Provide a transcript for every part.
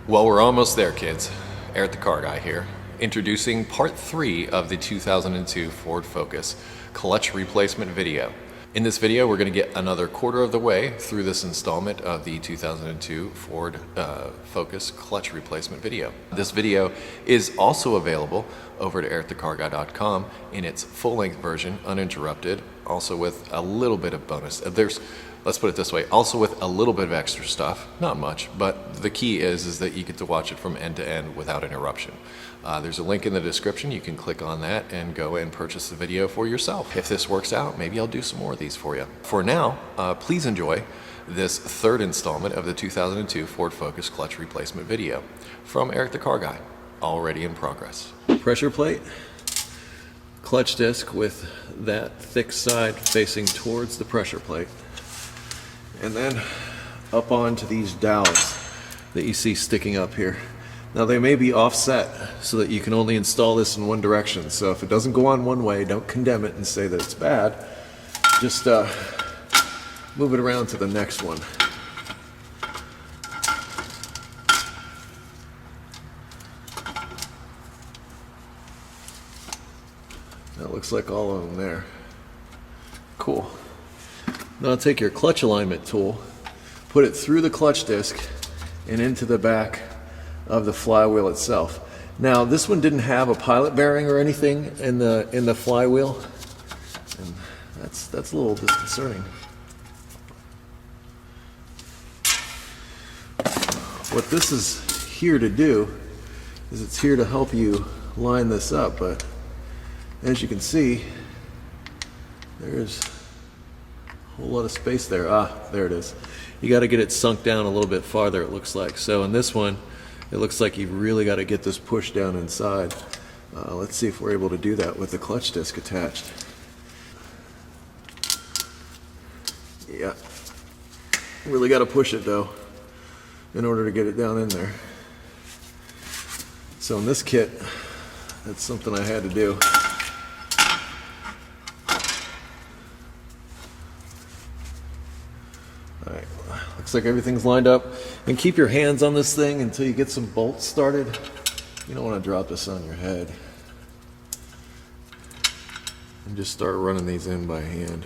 Well, we're almost there, kids. Eric the Car Guy here, introducing part 3 of the 2002 Ford Focus clutch replacement video. In this video, we're going to get another quarter of the way through this installment of the 2002 Ford Focus clutch replacement video. This video is also available over to EricTheCarGuy.com in its full-length version, uninterrupted, also with a little bit of bonus. Let's put it this way, also with a little bit of extra stuff, not much, but the key is that you get to watch it from end to end without interruption. There's a link in the description. You can click on that and go and purchase the video for yourself. If this works out, maybe I'll do some more of these for you. For now, please enjoy this third installment of the 2002 Ford Focus clutch replacement video from Eric the Car Guy, already in progress. Pressure plate, clutch disc with that thick side facing towards the pressure plate. And then up onto these dowels that you see sticking up here. Now they may be offset so that you can only install this in one direction. So if it doesn't go on one way, don't condemn it and say that it's bad. Just move it around to the next one. That looks like all of them there. Cool. Now take your clutch alignment tool, put it through the clutch disc and into the back of the flywheel itself. Now this one didn't have a pilot bearing or anything in the flywheel, and that's a little disconcerting. What this is here to do is it's here to help you line this up, but as you can see, there's a whole lot of space there. There it is. You got to get it sunk down a little bit farther, it looks like. So in this one, it looks like you've really got to get this pushed down inside. Let's see if we're able to do that with the clutch disc attached. Yeah. Really got to push it though in order to get it down in there. So in this kit, that's something I had to do. Alright, looks like everything's lined up. And keep your hands on this thing until you get some bolts started. You don't want to drop this on your head. And just start running these in by hand.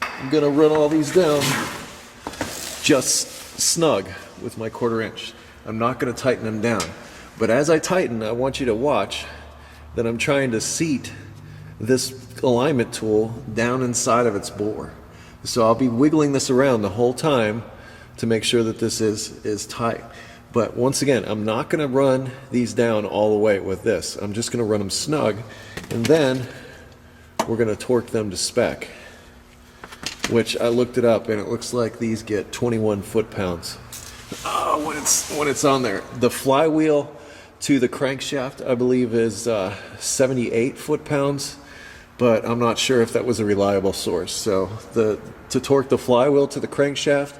I'm going to run all these down just snug with my 1/4 inch. I'm not going to tighten them down, but as I tighten, I want you to watch that I'm trying to seat this alignment tool down inside of its bore. So I'll be wiggling this around the whole time to make sure that this is tight. But once again, I'm not going to run these down all the way with this. I'm just going to run them snug, and then we're going to torque them to spec, which I looked it up, and it looks like these get 21 foot-pounds when it's on there. The flywheel to the crankshaft, I believe, is 78 foot-pounds, but I'm not sure if that was a reliable source. So to torque the flywheel to the crankshaft,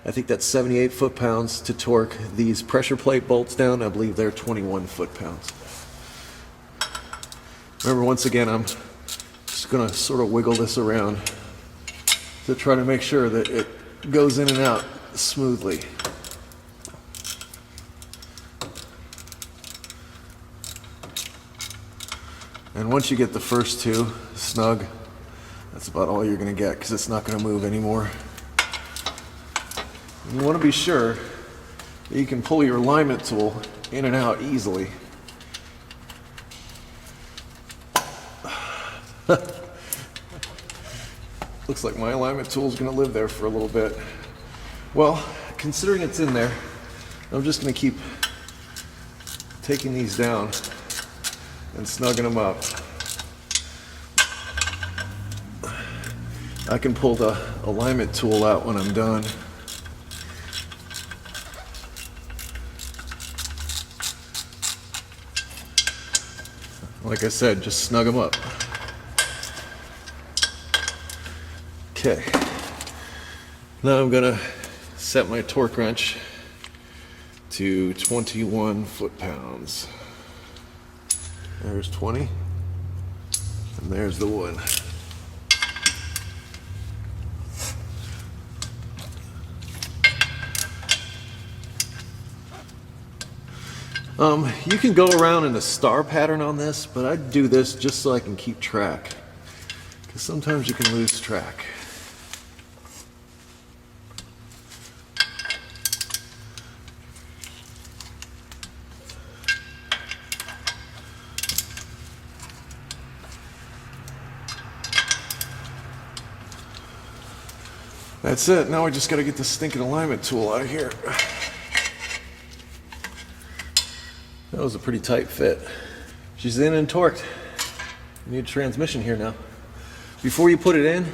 I think that's 78 foot-pounds. To torque these pressure plate bolts down, I believe they're 21 foot-pounds. Remember, once again, I'm just going to sort of wiggle this around to try to make sure that it goes in and out smoothly. And once you get the first two snug, that's about all you're going to get, because it's not going to move anymore. You want to be sure that you can pull your alignment tool in and out easily. Looks like my alignment tool is going to live there for a little bit. Well, considering it's in there, I'm just going to keep taking these down and snugging them up. I can pull the alignment tool out when I'm done. Like I said, just snug them up. Okay, now I'm gonna set my torque wrench to 21 foot-pounds. There's 20, and there's the wood. You can go around in a star pattern on this, but I do this just so I can keep track, because sometimes you can lose track. That's it. Now we just got to get the stinking alignment tool out of here. That was a pretty tight fit. She's in and torqued. You need a transmission here now. Before you put it in,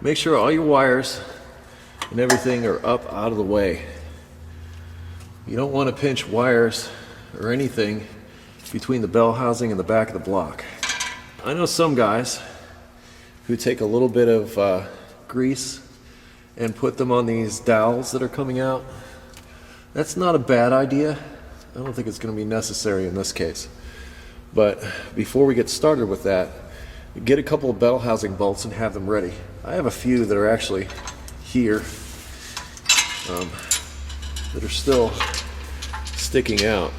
make sure all your wires and everything are up out of the way. You don't want to pinch wires or anything between the bell housing and the back of the block. I know some guys who take a little bit of grease and put them on these dowels that are coming out. That's not a bad idea. I don't think it's going to be necessary in this case. But before we get started with that, get a couple of bell housing bolts and have them ready. I have a few that are actually here that are still sticking out.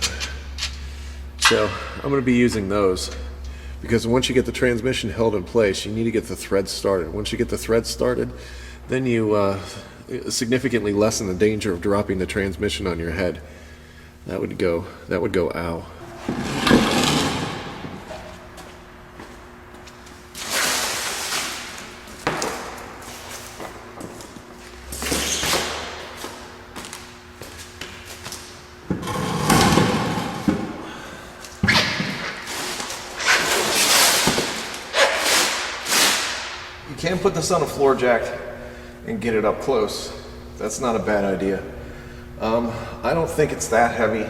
So I'm going to be using those, because once you get the transmission held in place, you need to get the threads started. Once you get the threads started, then you significantly lessen the danger of dropping the transmission on your head. That would go ow. You can put this on a floor jack and get it up close. That's not a bad idea. I don't think it's that heavy,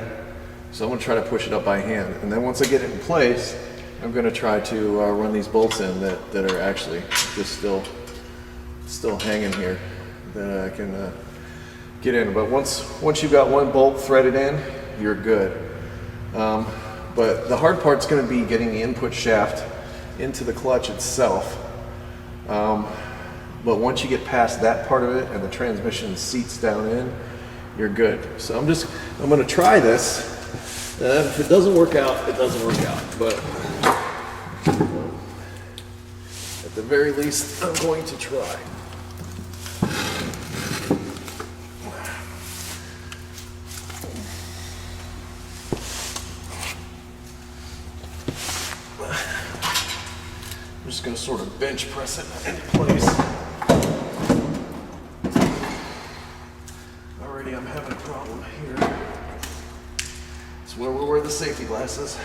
so I'm going to try to push it up by hand. And then once I get it in place, I'm going to try to run these bolts in that are actually just still hanging here, that I can get in. But once you've got one bolt threaded in, you're good. But the hard part's going to be getting the input shaft into the clutch itself. But once you get past that part of it and the transmission seats down in, you're good. So I'm going to try this. If it doesn't work out, it doesn't work out. But at the very least, I'm going to try. I'm just going to sort of bench press it into place. Already I'm having a problem here. It's where we'll wear the safety glasses.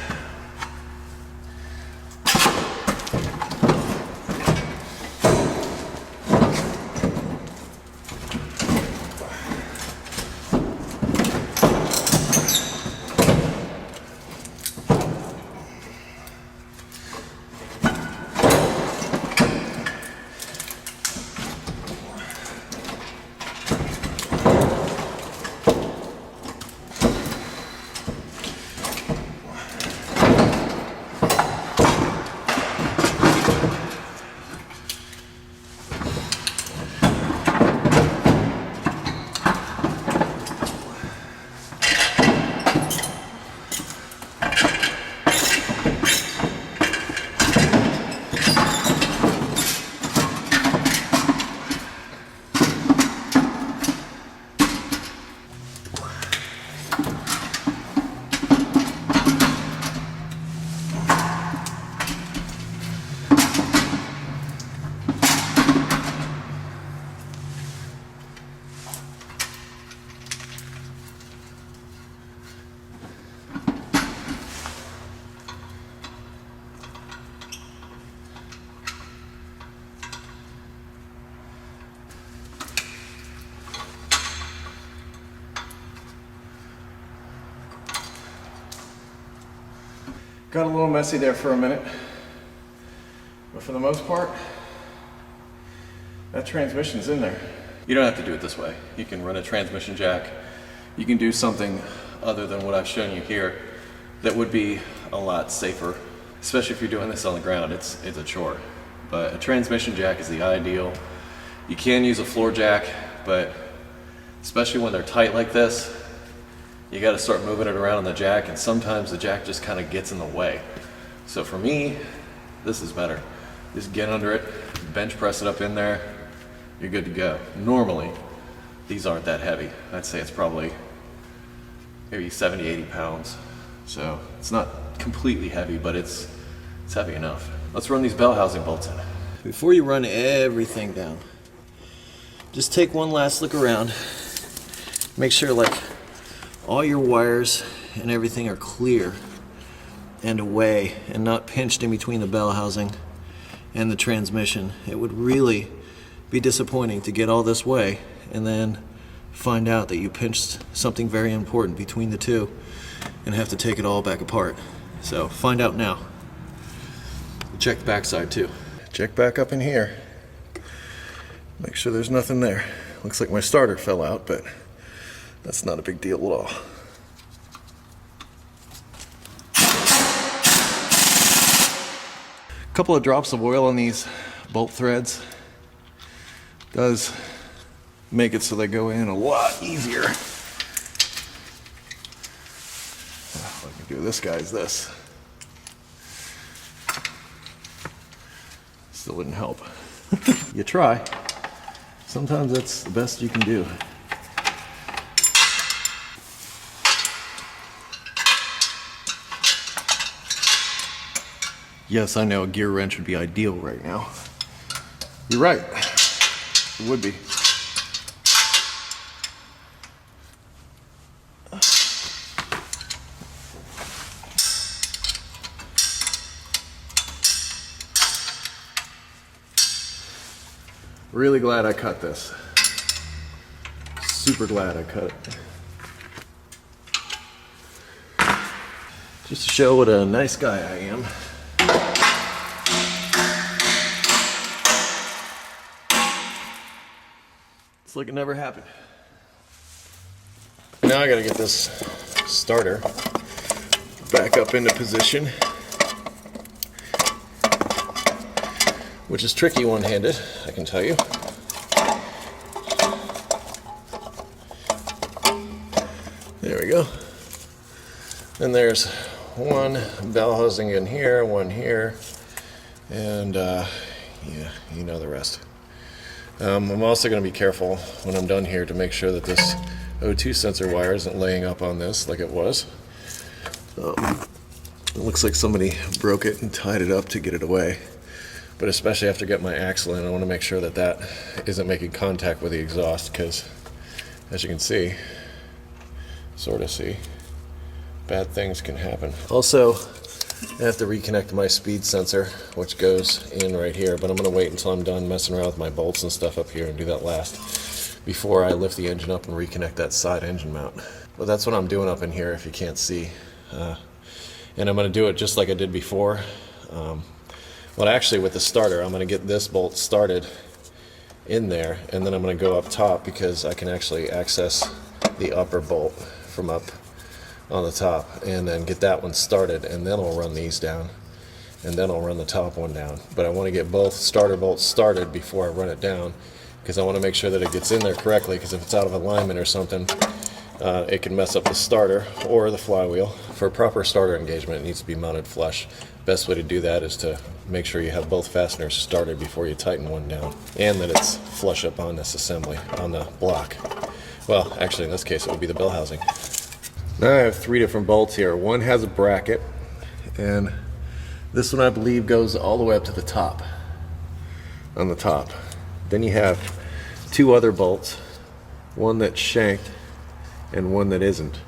Got a little messy there for a minute, but for the most part, that transmission's in there. You don't have to do it this way. You can run a transmission jack. You can do something other than what I've shown you here that would be a lot safer especially if you're doing this on the ground, it's a chore. But a transmission jack is the ideal. You can use a floor jack, but especially when they're tight like this, you got to start moving it around on the jack, and sometimes the jack just kind of gets in the way. So for me, this is better. Just get under it, bench press it up in there, you're good to go. Normally, these aren't that heavy. I'd say it's probably maybe 70, 80 pounds. So it's not completely heavy, but it's heavy enough. Let's run these bell housing bolts in. Before you run everything down, just take one last look around. Make sure like all your wires and everything are clear and away and not pinched in between the bell housing and the transmission. It would really be disappointing to get all this way and then find out that you pinched something very important between the two and have to take it all back apart. So find out now. Check the backside too. Check back up in here. Make sure there's nothing there. Looks like my starter fell out, but that's not a big deal at all. A couple of drops of oil on these bolt threads does make it so they go in a lot easier. What I can do this guy is this. Still wouldn't help. You try. Sometimes that's the best you can do. Yes, I know a gear wrench would be ideal right now. You're right. It would be. Really glad I cut this. Super glad I cut it. Just to show what a nice guy I am. It's like it never happened. Now I gotta get this starter back up into position, which is tricky one-handed, I can tell you. There we go. And there's one bell housing in here, one here, and yeah, you know the rest. I'm also going to be careful when I'm done here to make sure that this O2 sensor wire isn't laying up on this like it was. It looks like somebody broke it and tied it up to get it away. But especially after getting my axle in, I want to make sure that that isn't making contact with the exhaust, because as you can see, sort of see, bad things can happen. Also, I have to reconnect my speed sensor, which goes in right here, but I'm going to wait until I'm done messing around with my bolts and stuff up here and do that last before I lift the engine up and reconnect that side engine mount. But that's what I'm doing up in here if you can't see. And I'm going to do it just like I did before. Well, actually with the starter, I'm going to get this bolt started in there, and then I'm going to go up top because I can actually access the upper bolt from up on the top, and then get that one started, and then I'll run these down, and then I'll run the top one down. But I want to get both starter bolts started before I run it down, because I want to make sure that it gets in there correctly, because if it's out of alignment or something, it can mess up the starter or the flywheel. For a proper starter engagement, it needs to be mounted flush. Best way to do that is to make sure you have both fasteners started before you tighten one down, and that it's flush up on this assembly, on the block. Well, actually in this case it would be the bell housing. Now I have 3 different bolts here. One has a bracket, and this one I believe goes all the way up to the top, on the top. Then you have 2 other bolts, one that's shanked and one that isn't.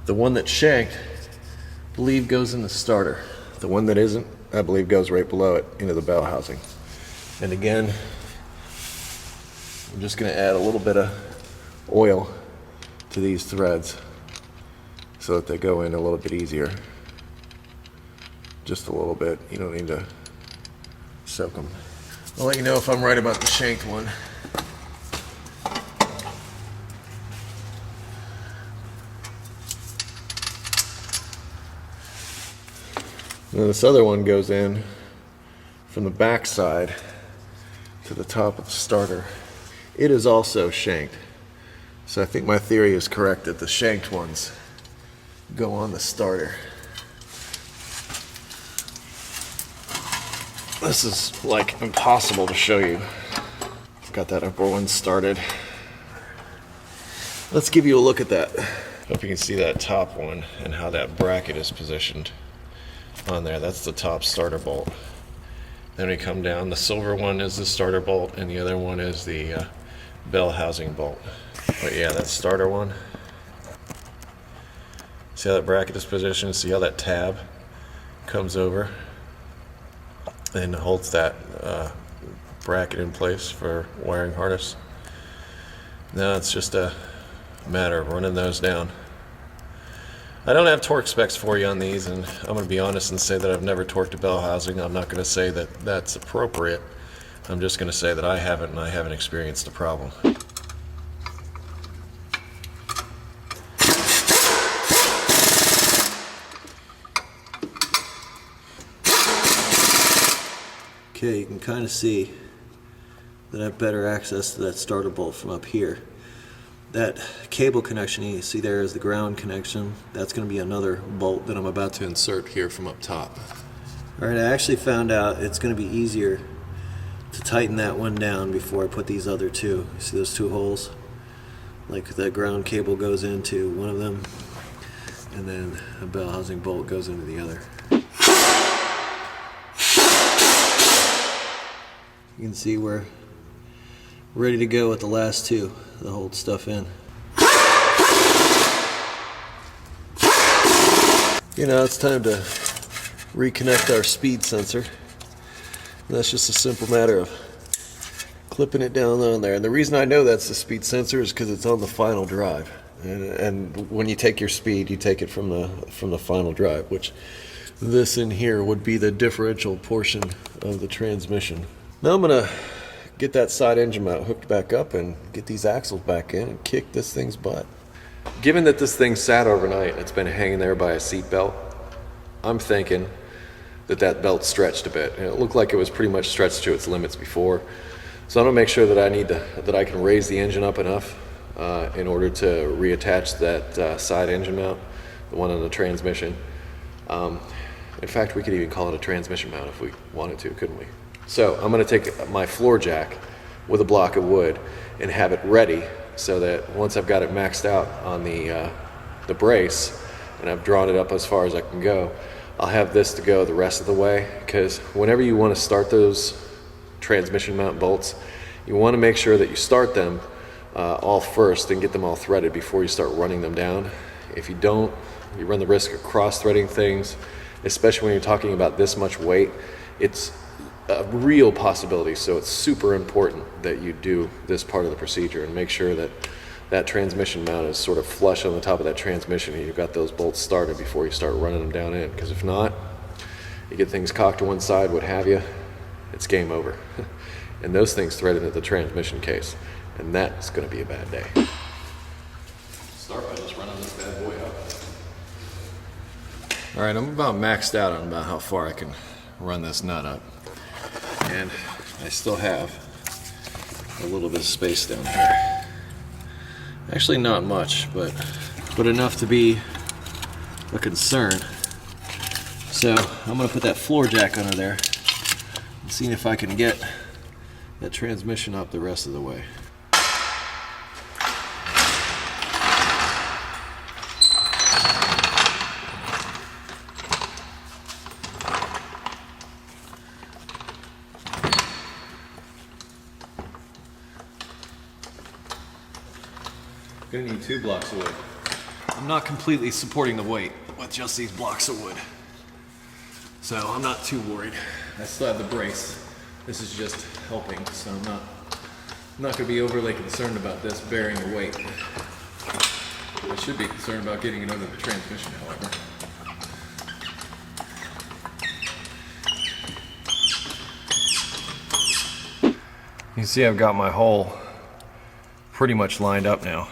The one that's shanked, I believe, goes in the starter. The one that isn't, I believe, goes right below it into the bell housing. And again, I'm just going to add a little bit of oil to these threads so that they go in a little bit easier. Just a little bit. You don't need to soak them. I'll let you know if I'm right about the shanked one. And then this other one goes in from the back side to the top of the starter. It is also shanked. So I think my theory is correct that the shanked ones go on the starter. This is like impossible to show you. Got that upper one started. Let's give you a look at that. Hope you can see that top one and how that bracket is positioned on there. That's the top starter bolt. Then we come down, the silver one is the starter bolt and the other one is the bell housing bolt. But yeah, that starter one. See how that bracket is positioned? See how that tab comes over and holds that bracket in place for wiring harness. Now it's just a matter of running those down. I don't have torque specs for you on these, and I'm going to be honest and say that I've never torqued a bell housing. I'm not going to say that that's appropriate. I'm just going to say that I haven't, and I haven't experienced a problem. Okay, you can kind of see that I have better access to that starter bolt from up here. That cable connection you see there is the ground connection. That's going to be another bolt that I'm about to insert here from up top. Alright, I actually found out it's going to be easier to tighten that one down before I put these other two. You see those two holes? Like the ground cable goes into one of them, and then a bell housing bolt goes into the other. You can see we're ready to go with the last two that hold stuff in. You know, it's time to reconnect our speed sensor. And that's just a simple matter of clipping it down on there. And the reason I know that's the speed sensor is because it's on the final drive. And when you take your speed, you take it from the final drive, which this in here would be the differential portion of the transmission. Now I'm going to get that side engine mount hooked back up and get these axles back in and kick this thing's butt. Given that this thing sat overnight and it's been hanging there by a seat belt, I'm thinking that that belt stretched a bit. And it looked like it was pretty much stretched to its limits before. So I'm going to make sure that I can raise the engine up enough in order to reattach that side engine mount, the one on the transmission. In fact, we could even call it a transmission mount if we wanted to, couldn't we? So I'm going to take my floor jack with a block of wood and have it ready so that once I've got it maxed out on the brace and I've drawn it up as far as I can go, I'll have this to go the rest of the way, because whenever you want to start those transmission mount bolts, you want to make sure that you start them all first and get them all threaded before you start running them down. If you don't, you run the risk of cross-threading things, especially when you're talking about this much weight. It's a real possibility, so it's super important that you do this part of the procedure and make sure that that transmission mount is sort of flush on the top of that transmission and you've got those bolts started before you start running them down in, because if not, you get things cocked to one side, what have you, it's game over. And those things threaded into the transmission case, and that's going to be a bad day. Start by just running this bad boy up. Alright, I'm about maxed out on about how far I can run this nut up. And I still have a little bit of space down here. Actually not much, but enough to be a concern. So I'm going to put that floor jack under there and see if I can get that transmission up the rest of the way. Gonna need 2 blocks of wood. I'm not completely supporting the weight with just these blocks of wood, so I'm not too worried. I still have the brace. This is just helping, so I'm not gonna be overly concerned about this bearing the weight. I should be concerned about getting it under the transmission, however. You can see I've got my hole pretty much lined up now.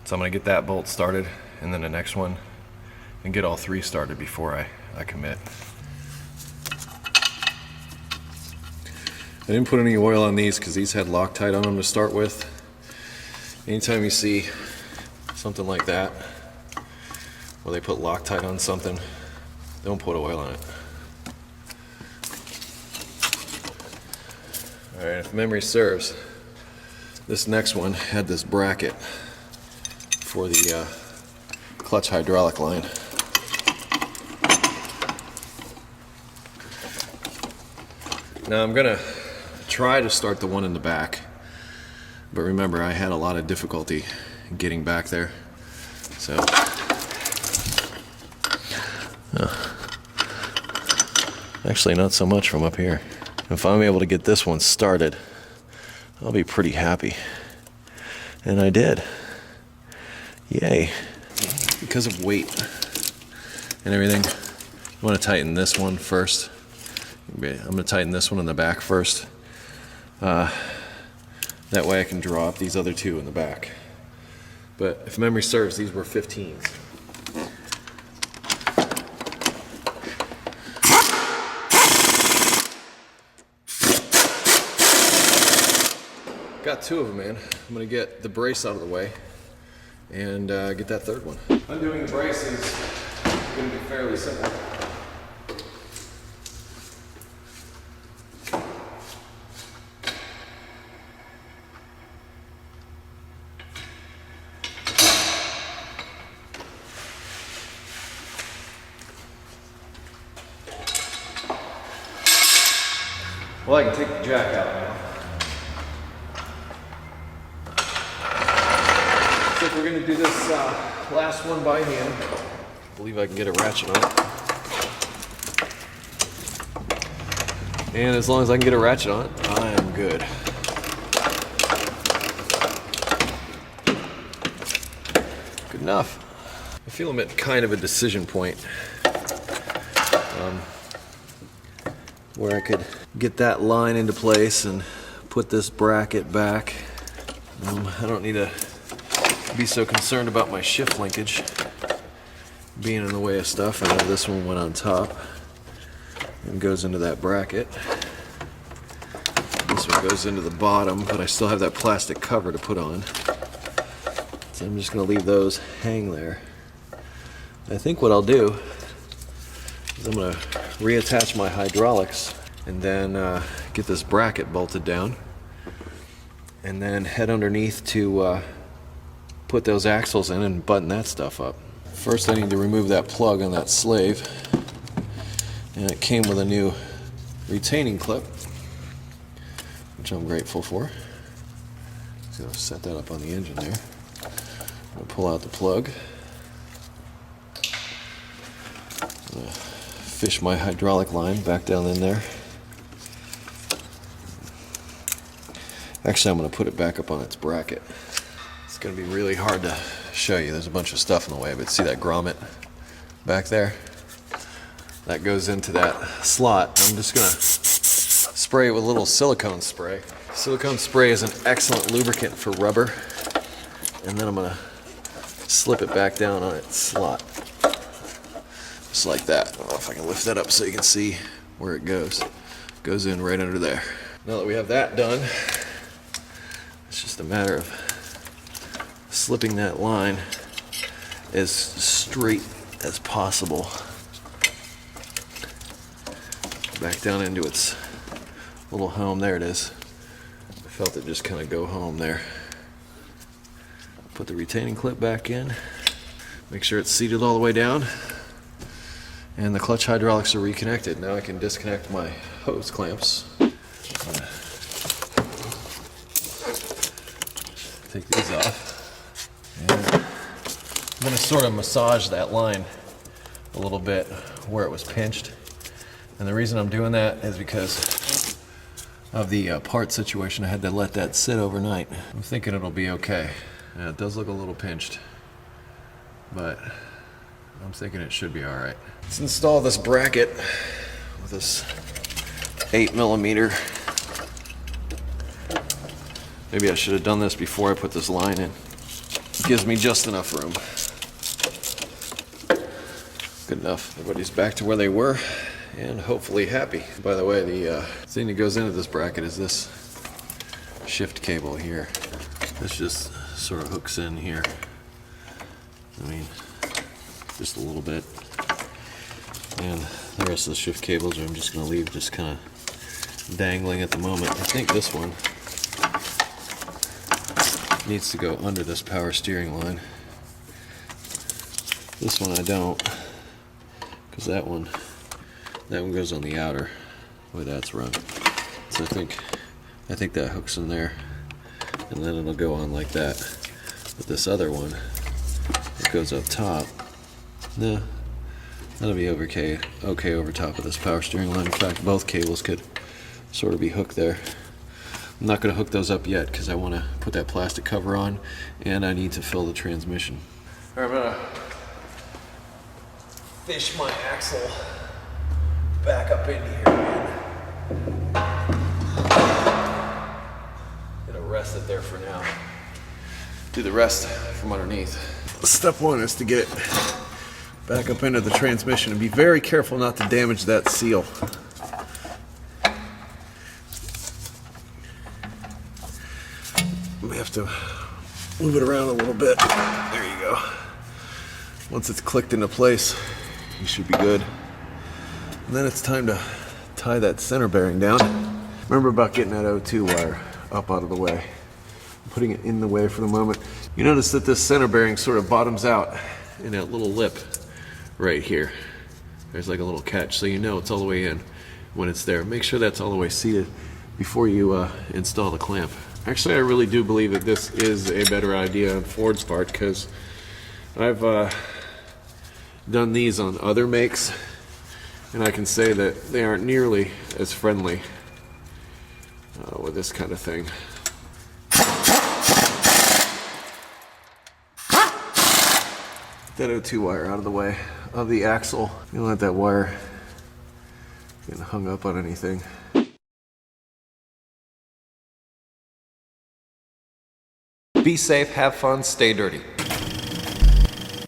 So I'm going to get that bolt started and then the next one and get all 3 started before I commit. I didn't put any oil on these because these had Loctite on them to start with. Anytime you see something like that, where they put Loctite on something, don't put oil on it. Alright, if memory serves, this next one had this bracket for the clutch hydraulic line. Now I'm gonna try to start the one in the back, but remember I had a lot of difficulty getting back there, so actually not so much from up here. If I'm able to get this one started, I'll be pretty happy. And I did. Yay. Because of weight and everything, you want to tighten this one first. I'm going to tighten this one in the back first. That way I can draw up these other two in the back. But if memory serves, these were 15s. Got two of them, man. I'm going to get the brace out of the way and get that third one. Undoing the brace is going to be fairly simple. Well, I can take the jack out now. So if we're going to do this last one by hand, I believe I can get a ratchet on it. And as long as I can get a ratchet on it, I am good. Good enough. I feel I'm at kind of a decision point where I could get that line into place and put this bracket back. I don't need to be so concerned about my shift linkage being in the way of stuff. I know this one went on top and goes into that bracket. This one goes into the bottom, but I still have that plastic cover to put on. So I'm just going to leave those hang there. I think what I'll do is I'm going to reattach my hydraulics and then get this bracket bolted down and then head underneath to put those axles in and button that stuff up. First I need to remove that plug on that slave, and it came with a new retaining clip, which I'm grateful for. Just gonna set that up on the engine there. I'm gonna pull out the plug. I'm gonna fish my hydraulic line back down in there. Actually, I'm gonna put it back up on its bracket. It's going to be really hard to show you. There's a bunch of stuff in the way, but see that grommet back there? That goes into that slot. I'm just going to spray it with a little silicone spray. Silicone spray is an excellent lubricant for rubber. And then I'm going to slip it back down on its slot. Just like that. I don't know if I can lift that up so you can see where it goes. It goes in right under there. Now that we have that done, it's just a matter of slipping that line as straight as possible back down into its little home. There it is. I felt it just kind of go home there. Put the retaining clip back in. Make sure it's seated all the way down. And the clutch hydraulics are reconnected. Now I can disconnect my hose clamps. Take these off. And I'm going to sort of massage that line a little bit where it was pinched. And the reason I'm doing that is because of the part situation. I had to let that sit overnight. I'm thinking it'll be okay. Yeah, it does look a little pinched, but I'm thinking it should be all right. Let's install this bracket with this 8mm. Maybe I should have done this before I put this line in. It gives me just enough room. Good enough. Everybody's back to where they were and hopefully happy. By the way, the thing that goes into this bracket is this shift cable here. This just sort of hooks in here. I mean, just a little bit. And the rest of the shift cables I'm just going to leave just kind of dangling at the moment. I think this one needs to go under this power steering line. This one I don't, because that one goes on the outer, the way that's run. So I think that hooks in there, and then it'll go on like that. But this other one, it goes up top. No, that'll be okay over top of this power steering line. In fact, both cables could sort of be hooked there. I'm not going to hook those up yet because I want to put that plastic cover on, and I need to fill the transmission. All right, I'm going to fish my axle back up into here, man. Gonna rest it there for now. Do the rest from underneath. Step one is to get it back up into the transmission and be very careful not to damage that seal. We have to move it around a little bit. There you go. Once it's clicked into place, you should be good. And then it's time to tie that center bearing down. Remember about getting that O2 wire up out of the way. I'm putting it in the way for the moment. You notice that this center bearing sort of bottoms out in that little lip right here. There's like a little catch, so you know it's all the way in when it's there. Make sure that's all the way seated before you install the clamp. Actually, I really do believe that this is a better idea on Ford's part, because I've done these on other makes, and I can say that they aren't nearly as friendly with this kind of thing. That O2 wire out of the way of the axle. You don't let that wire get hung up on anything. Be safe, have fun, stay dirty.